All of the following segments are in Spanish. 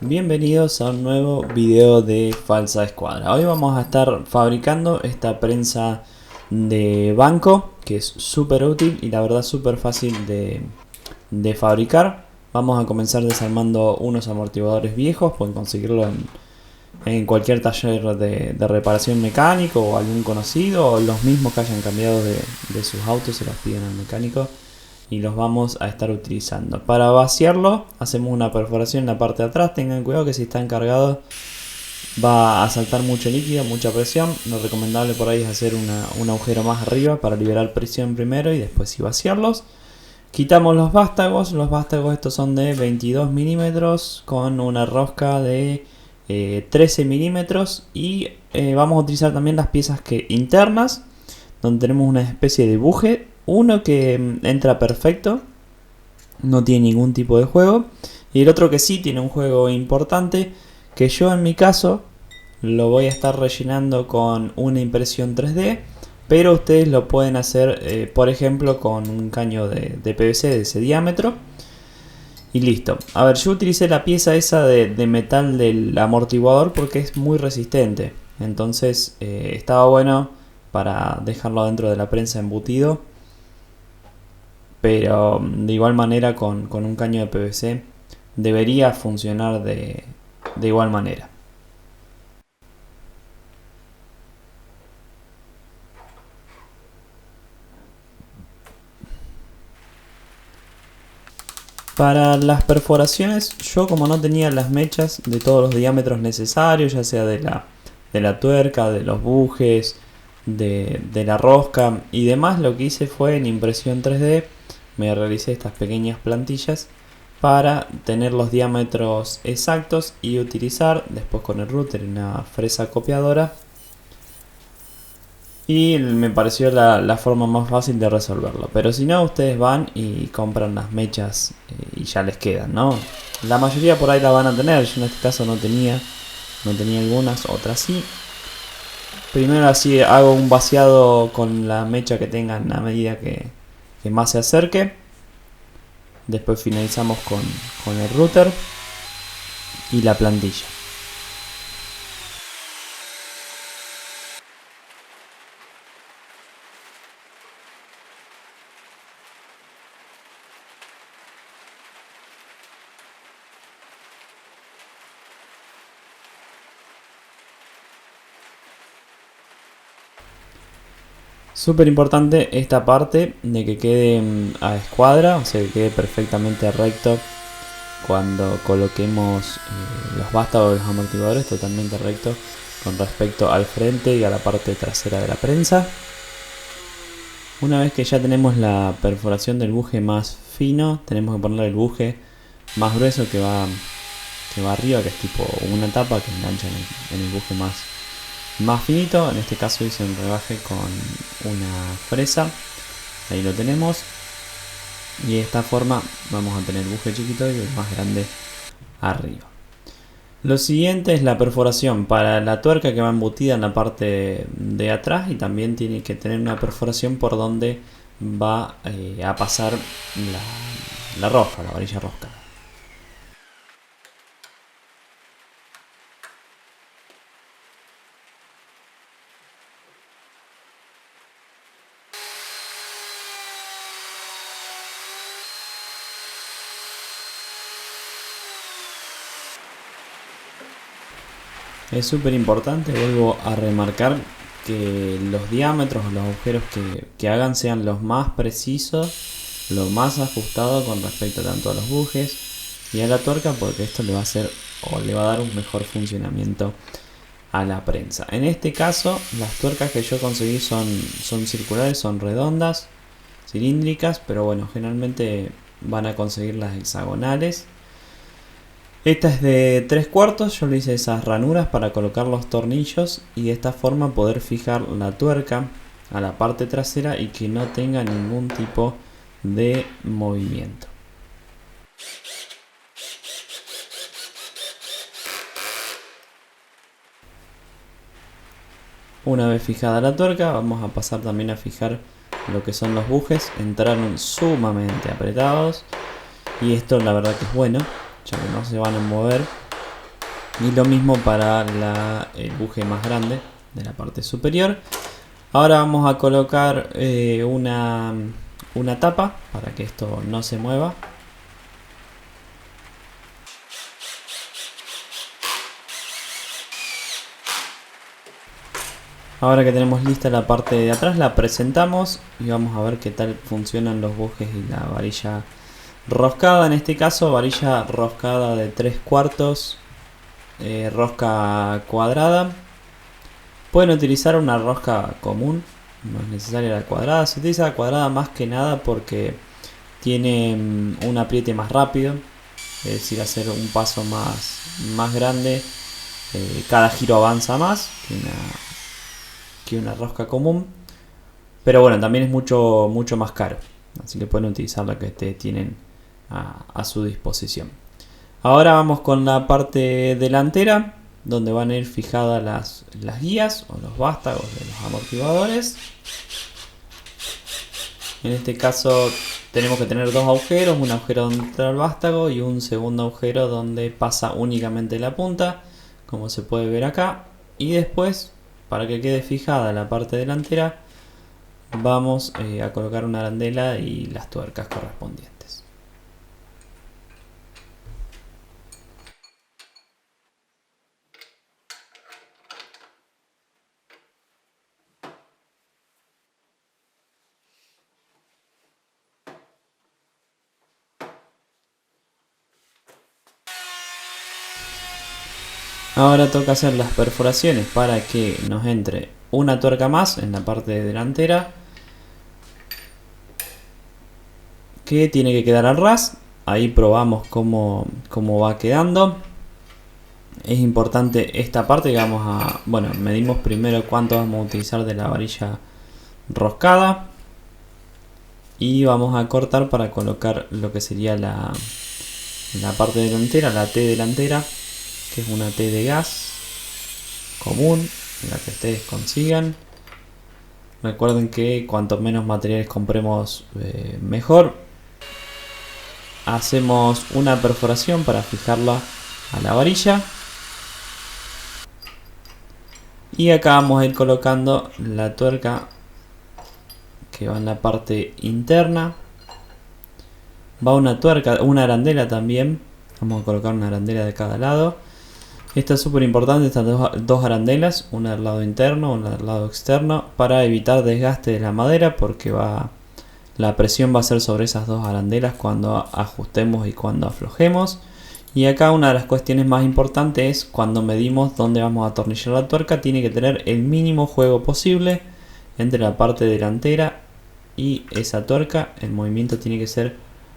Bienvenidos a un nuevo video de Falsa Escuadra. Hoy vamos a estar fabricando esta prensa de banco que es súper útil y la verdad súper fácil de fabricar. Vamos a comenzar desarmando unos amortiguadores viejos, pueden conseguirlo en cualquier taller de reparación mecánico o algún conocido, o los mismos que hayan cambiado de sus autos se los piden al mecánico. Y los vamos a estar utilizando. Para vaciarlo hacemos una perforación en la parte de atrás. Tengan cuidado que si está encargado va a saltar mucho líquido, mucha presión. Lo recomendable por ahí es hacer un agujero más arriba para liberar presión primero y después sí vaciarlos. Quitamos los vástagos. Los vástagos estos son de 22 milímetros con una rosca de 13 milímetros. Y vamos a utilizar también las piezas internas, donde tenemos una especie de buje. Uno que entra perfecto, no tiene ningún tipo de juego, y el otro que sí tiene un juego importante, que yo en mi caso lo voy a estar rellenando con una impresión 3D, pero ustedes lo pueden hacer por ejemplo con un caño de PVC de ese diámetro y listo. A ver, yo utilicé la pieza esa de metal del amortiguador porque es muy resistente, entonces estaba bueno para dejarlo dentro de la prensa embutido. Pero de igual manera con un caño de PVC debería funcionar de igual manera. Para las perforaciones, yo como no tenía las mechas de todos los diámetros necesarios, ya sea de la tuerca, de los bujes, de la rosca y demás, lo que hice fue en impresión 3D, me realicé estas pequeñas plantillas para tener los diámetros exactos y utilizar después con el router una fresa copiadora. Y me pareció la forma más fácil de resolverlo. Pero si no, ustedes van y compran las mechas y ya les quedan, ¿no? La mayoría por ahí la van a tener. Yo en este caso no tenía algunas, otras sí. Primero así hago un vaciado con la mecha que tengan a medida que más se acerque. Después finalizamos con el router y la plantilla. Súper importante esta parte de que quede a escuadra, o sea que quede perfectamente recto cuando coloquemos los vástagos de los amortiguadores, totalmente recto con respecto al frente y a la parte trasera de la prensa. Una vez que ya tenemos la perforación del buje más fino, tenemos que ponerle el buje más grueso que va arriba, que es tipo una tapa que engancha en el buje más finito. En este caso hice un rebaje con una fresa, ahí lo tenemos, y de esta forma vamos a tener el buje chiquito y el más grande arriba. Lo siguiente es la perforación para la tuerca que va embutida en la parte de atrás, y también tiene que tener una perforación por donde va a pasar la rosca, la varilla rosca. Es súper importante, vuelvo a remarcar, que los diámetros o los agujeros que hagan sean los más precisos, lo más ajustados con respecto tanto a los bujes y a la tuerca, porque esto le va a hacer o le va a dar un mejor funcionamiento a la prensa. En este caso, las tuercas que yo conseguí son circulares, son redondas, cilíndricas, pero bueno, generalmente van a conseguir las hexagonales. Esta es de 3/4, yo le hice esas ranuras para colocar los tornillos y de esta forma poder fijar la tuerca a la parte trasera y que no tenga ningún tipo de movimiento. Una vez fijada la tuerca, vamos a pasar también a fijar lo que son los bujes. Entraron sumamente apretados y esto la verdad que es bueno, ya que no se van a mover. Y lo mismo para el buje más grande de la parte superior. Ahora vamos a colocar una tapa para que esto no se mueva. Ahora que tenemos lista la parte de atrás, la presentamos y vamos a ver qué tal funcionan los bujes y la varilla roscada. En este caso, varilla roscada de 3/4, rosca cuadrada. Pueden utilizar una rosca común, no es necesaria la cuadrada. Se utiliza la cuadrada más que nada porque tiene un apriete más rápido, es decir, hacer un paso más grande. Cada giro avanza más que una rosca común, pero bueno, también es mucho más caro, así que pueden utilizar la que ustedes tienen a su disposición. Ahora vamos con la parte delantera, donde van a ir fijadas las guías o los vástagos de los amortiguadores. En este caso tenemos que tener dos agujeros, un agujero donde entra el vástago y un segundo agujero donde pasa únicamente la punta, como se puede ver acá. Y después, para que quede fijada la parte delantera, vamos a colocar una arandela y las tuercas correspondientes. Ahora toca hacer las perforaciones para que nos entre una tuerca más en la parte delantera, que tiene que quedar al ras. Ahí probamos cómo va quedando. Es importante esta parte que vamos a... Bueno, medimos primero cuánto vamos a utilizar de la varilla roscada. Y vamos a cortar para colocar lo que sería la parte delantera, la T delantera, que es una T de gas común, la que ustedes consigan. Recuerden que cuanto menos materiales compremos, mejor. Hacemos una perforación para fijarla a la varilla. Y acá vamos a ir colocando la tuerca que va en la parte interna. Va una tuerca, una arandela también. Vamos a colocar una arandela de cada lado. Esto es súper importante, estas dos arandelas, una del lado interno, una del lado externo, para evitar desgaste de la madera, porque la presión va a ser sobre esas dos arandelas cuando ajustemos y cuando aflojemos. Y acá una de las cuestiones más importantes es cuando medimos dónde vamos a atornillar la tuerca, tiene que tener el mínimo juego posible entre la parte delantera y esa tuerca. El movimiento tiene que ser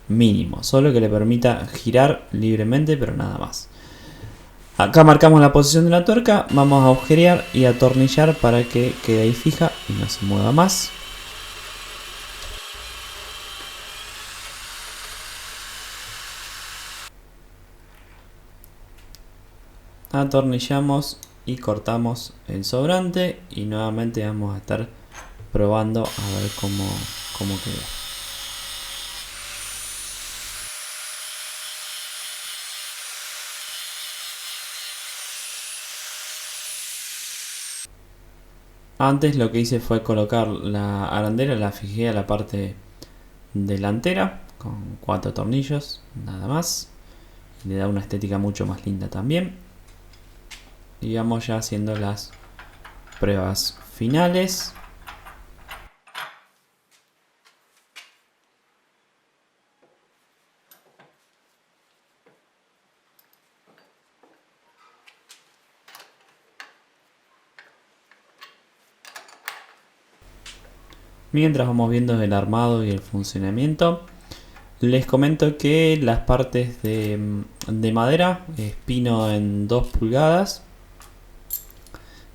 mínimo, solo que le permita girar libremente, pero nada más. Acá marcamos la posición de la tuerca, vamos a agujerear y atornillar para que quede ahí fija y no se mueva más. Atornillamos y cortamos el sobrante y nuevamente vamos a estar probando a ver cómo quedó. Antes lo que hice fue colocar la arandela, la fijé a la parte delantera con 4 tornillos, nada más. Y le da una estética mucho más linda también. Y vamos ya haciendo las pruebas finales. Mientras vamos viendo el armado y el funcionamiento, Les comento que las partes de madera es pino en 2 pulgadas,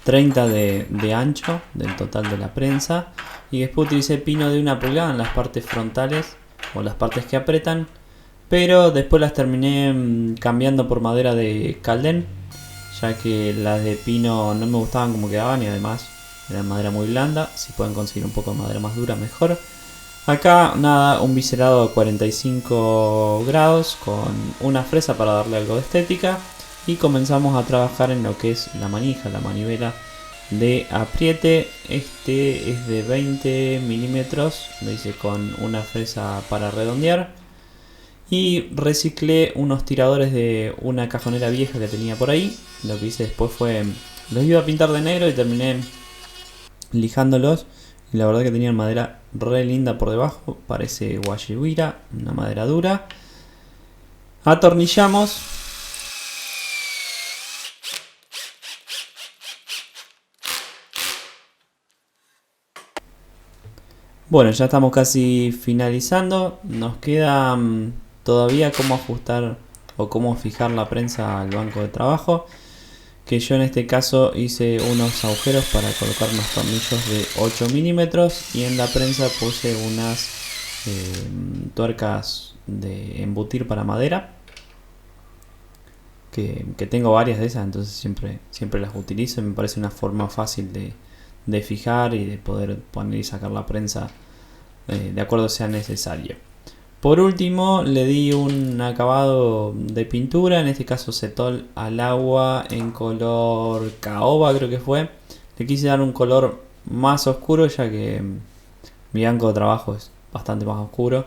30 de ancho del total de la prensa, y después utilicé pino de 1 pulgada en las partes frontales o las partes que apretan, pero después las terminé cambiando por madera de caldén, ya que las de pino no me gustaban como quedaban y además era madera muy blanda. Si pueden conseguir un poco de madera más dura, mejor. Acá nada, un biselado a 45 grados con una fresa para darle algo de estética, y comenzamos a trabajar en lo que es la manija, la manivela de apriete. Este es de 20 milímetros, lo hice con una fresa para redondear, y reciclé unos tiradores de una cajonera vieja que tenía por ahí. Lo que hice después fue, los iba a pintar de negro y terminé lijándolos, y la verdad que tenían madera re linda por debajo, parece guayiguira, una madera dura. Atornillamos. Bueno, ya estamos casi finalizando. Nos queda todavía cómo ajustar o cómo fijar la prensa al banco de trabajo, que yo en este caso hice unos agujeros para colocar unos tornillos de 8 milímetros, y en la prensa puse unas tuercas de embutir para madera, que tengo varias de esas, entonces siempre las utilizo. Me parece una forma fácil de fijar y de poder poner y sacar la prensa de acuerdo sea necesario. Por último, le di un acabado de pintura, en este caso cetol al agua en color caoba, creo que fue. Le quise dar un color más oscuro, ya que mi banco de trabajo es bastante más oscuro,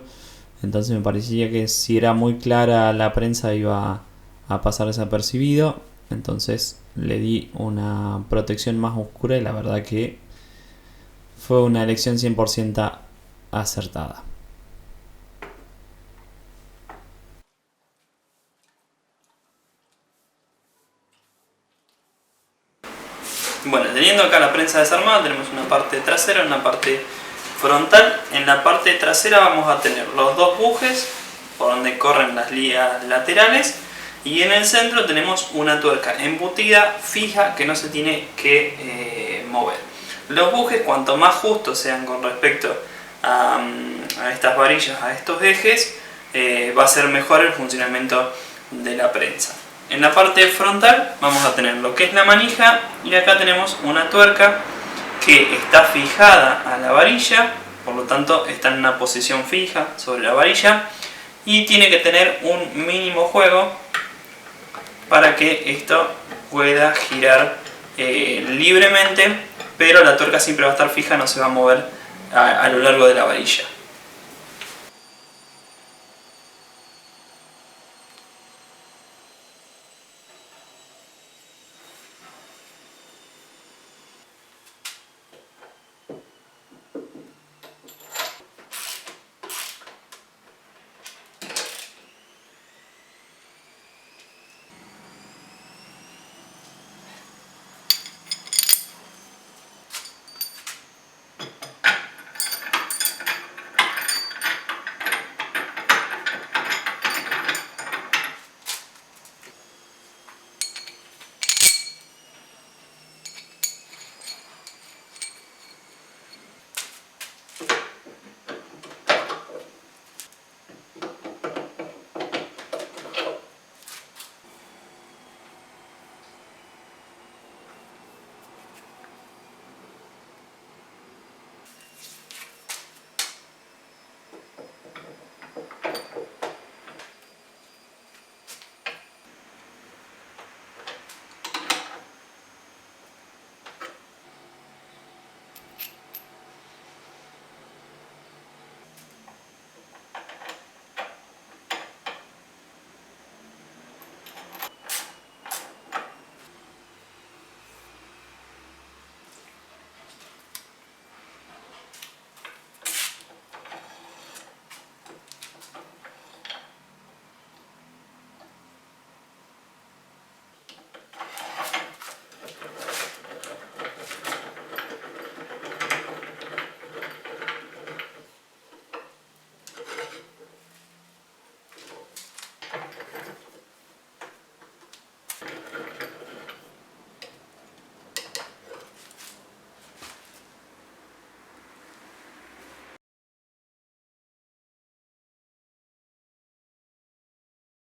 entonces me parecía que si era muy clara la prensa iba a pasar desapercibido, entonces le di una protección más oscura, y la verdad que fue una elección 100% acertada. Bueno, teniendo acá la prensa desarmada, tenemos una parte trasera y una parte frontal. En la parte trasera vamos a tener los dos bujes por donde corren las lías laterales, y en el centro tenemos una tuerca embutida fija que no se tiene que mover. Los bujes, cuanto más justos sean con respecto a estas varillas, a estos ejes, va a ser mejor el funcionamiento de la prensa. En la parte frontal vamos a tener lo que es la manija, y acá tenemos una tuerca que está fijada a la varilla, por lo tanto está en una posición fija sobre la varilla, y tiene que tener un mínimo juego para que esto pueda girar libremente, pero la tuerca siempre va a estar fija, no se va a mover a lo largo de la varilla.